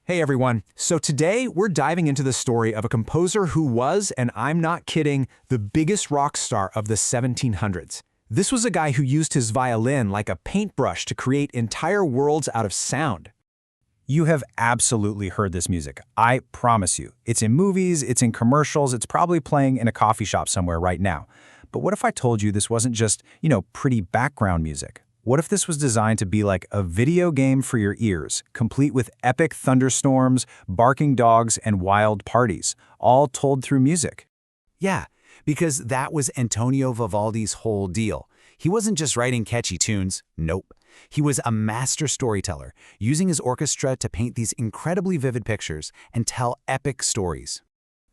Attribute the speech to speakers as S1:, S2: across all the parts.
S1: Hey everyone, so today we're diving into the story of a composer who was, and I'm not kidding, the biggest rock star of the 1700s. This was a guy who used his violin like a paintbrush to create entire worlds out of sound.
S2: You have absolutely heard this music. I promise you. It's in movies, it's in commercials, it's probably playing in a coffee shop somewhere right now. But what if I told you this wasn't just, pretty background music? What if this was designed to be like a video game for your ears, complete with epic thunderstorms, barking dogs, and wild parties, all told through music?
S3: Yeah, because that was Antonio Vivaldi's whole deal. He wasn't just writing catchy tunes, nope. He was a master storyteller, using his orchestra to paint these incredibly vivid pictures and tell epic stories.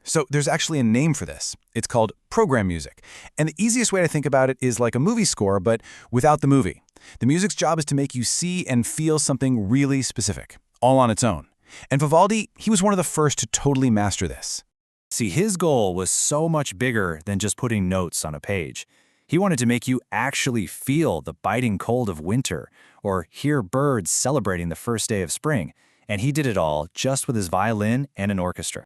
S2: So there's actually a name for this. It's called program music. And the easiest way to think about it is like a movie score, but without the movie. The music's job is to make you see and feel something really specific, all on its own. And Vivaldi, he was one of the first to totally master this. See, his goal was so much bigger than just putting notes on a page. He wanted to make you actually feel the biting cold of winter or hear birds celebrating the first day of spring. And he did it all just with his violin and an orchestra.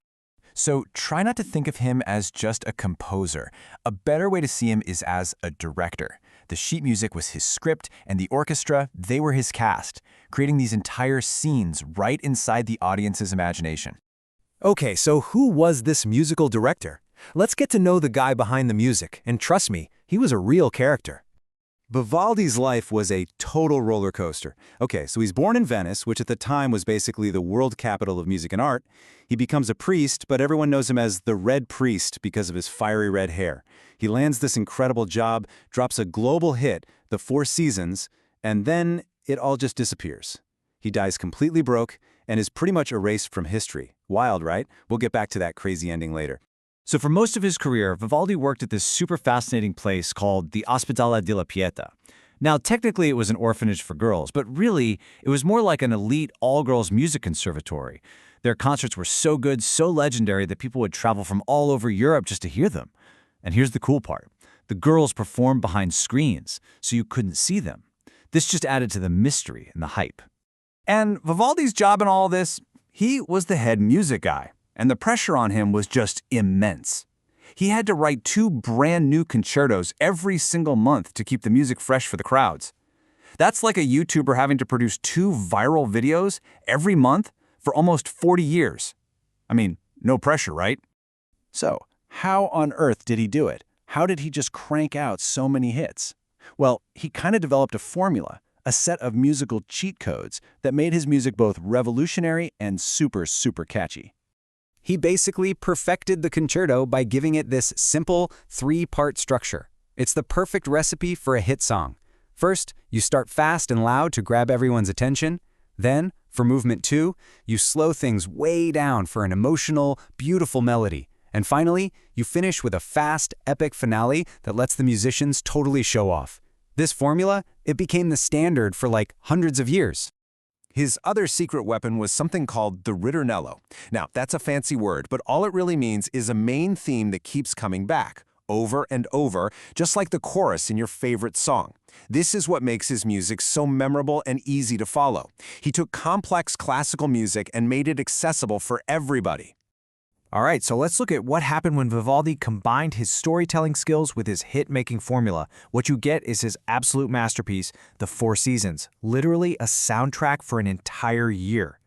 S1: So try not to think of him as just a composer. A better way to see him is as a director. The sheet music was his script, and the orchestra, they were his cast, creating these entire scenes right inside the audience's imagination.
S4: Okay, so who was this musical director? Let's get to know the guy behind the music, and trust me, he was a real character. Vivaldi's life was a total roller coaster. Okay, so he's born in Venice, which at the time was basically the world capital of music and art. He becomes a priest, but everyone knows him as the Red Priest because of his fiery red hair. He lands this incredible job, drops a global hit, The Four Seasons, and then it all just disappears. He dies completely broke and is pretty much erased from history. Wild, right? We'll get back to that crazy ending later.
S5: So for most of his career, Vivaldi worked at this super fascinating place called the Ospedale della Pietà. Now, technically it was an orphanage for girls, but really it was more like an elite all-girls music conservatory. Their concerts were so good, so legendary that people would travel from all over Europe just to hear them. And here's the cool part. The girls performed behind screens, so you couldn't see them. This just added to the mystery and the hype.
S2: And Vivaldi's job in all this, he was the head music guy. And the pressure on him was just immense. He had to write 2 brand new concertos every single month to keep the music fresh for the crowds. That's like a YouTuber having to produce 2 viral videos every month for almost 40 years. I mean, no pressure, right? So, how on earth did he do it? How did he just crank out so many hits? Well, he kind of developed a formula, a set of musical cheat codes that made his music both revolutionary and super, super catchy.
S4: He basically perfected the concerto by giving it this simple 3-part structure. It's the perfect recipe for a hit song. First, you start fast and loud to grab everyone's attention. Then, for movement 2, you slow things way down for an emotional, beautiful melody. And finally, you finish with a fast, epic finale that lets the musicians totally show off. This formula, it became the standard for like hundreds of years.
S1: His other secret weapon was something called the ritornello. Now, that's a fancy word, but all it really means is a main theme that keeps coming back, over and over, just like the chorus in your favorite song. This is what makes his music so memorable and easy to follow. He took complex classical music and made it accessible for everybody.
S5: All right, so let's look at what happened when Vivaldi combined his storytelling skills with his hit-making formula. What you get is his absolute masterpiece, The Four Seasons, literally a soundtrack for an entire year.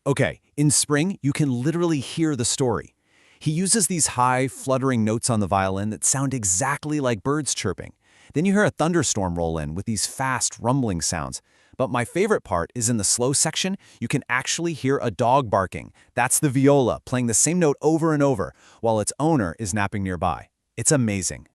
S1: Okay, in spring, you can literally hear the story. He uses these high, fluttering notes on the violin that sound exactly like birds chirping. Then you hear a thunderstorm roll in with these fast, rumbling sounds. But my favorite part is in the slow section, you can actually hear a dog barking. That's the viola playing the same note over and over, while its owner is napping nearby. It's amazing.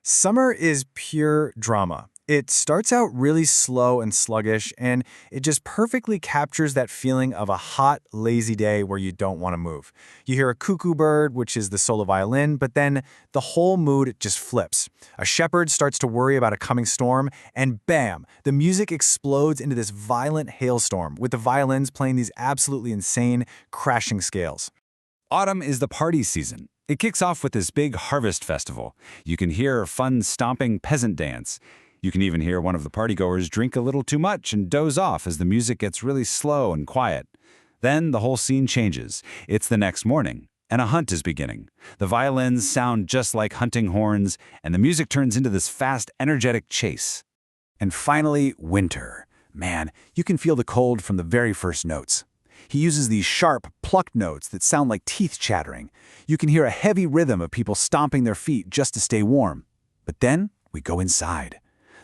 S2: Summer is pure drama. It starts out really slow and sluggish, and it just perfectly captures that feeling of a hot, lazy day where you don't want to move. You hear a cuckoo bird, which is the solo violin, but then the whole mood just flips. A shepherd starts to worry about a coming storm, and bam, the music explodes into this violent hailstorm, with the violins playing these absolutely insane, crashing scales.
S6: Autumn is the party season. It kicks off with this big harvest festival. You can hear a fun, stomping peasant dance. You can even hear one of the partygoers drink a little too much and doze off as the music gets really slow and quiet. Then the whole scene changes. It's the next morning, and a hunt is beginning. The violins sound just like hunting horns, and the music turns into this fast, energetic chase.
S3: And finally, winter. Man, you can feel the cold from the very first notes. He uses these sharp, plucked notes that sound like teeth chattering. You can hear a heavy rhythm of people stomping their feet just to stay warm. But then we go inside.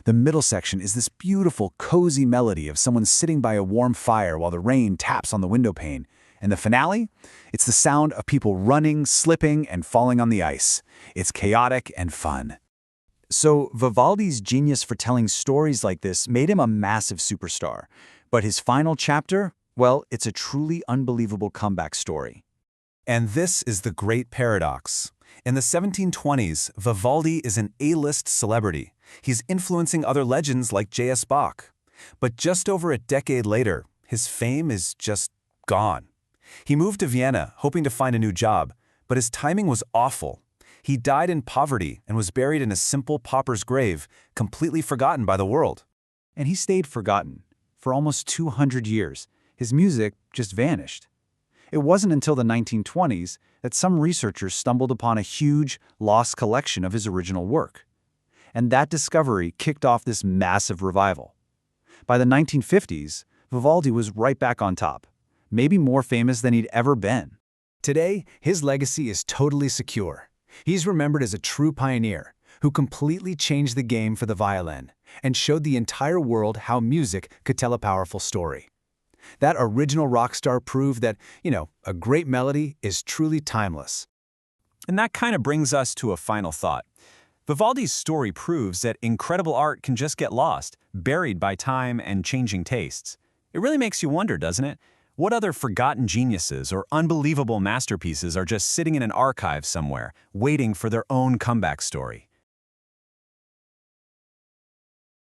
S3: The middle section is this beautiful, cozy melody of someone sitting by a warm fire while the rain taps on the window pane. And the finale? It's the sound of people running, slipping, and falling on the ice. It's chaotic and fun.
S2: So Vivaldi's genius for telling stories like this made him a massive superstar. But his final chapter? Well, it's a truly unbelievable comeback story.
S3: And this is the great paradox. In the 1720s, Vivaldi is an A-list celebrity. He's influencing other legends like J.S. Bach. But just over a decade later, his fame is just gone. He moved to Vienna, hoping to find a new job, but his timing was awful. He died in poverty and was buried in a simple pauper's grave, completely forgotten by the world.
S2: And he stayed forgotten. For almost 200 years, his music just vanished. It wasn't until the 1920s that some researchers stumbled upon a huge, lost collection of his original work. And that discovery kicked off this massive revival. By the 1950s, Vivaldi was right back on top, maybe more famous than he'd ever been.
S3: Today, his legacy is totally secure. He's remembered as a true pioneer who completely changed the game for the violin and showed the entire world how music could tell a powerful story. That original rock star proved that, a great melody is truly timeless.
S1: And that kind of brings us to a final thought. Vivaldi's story proves that incredible art can just get lost, buried by time and changing tastes. It really makes you wonder, doesn't it? What other forgotten geniuses or unbelievable masterpieces are just sitting in an archive somewhere, waiting for their own comeback story?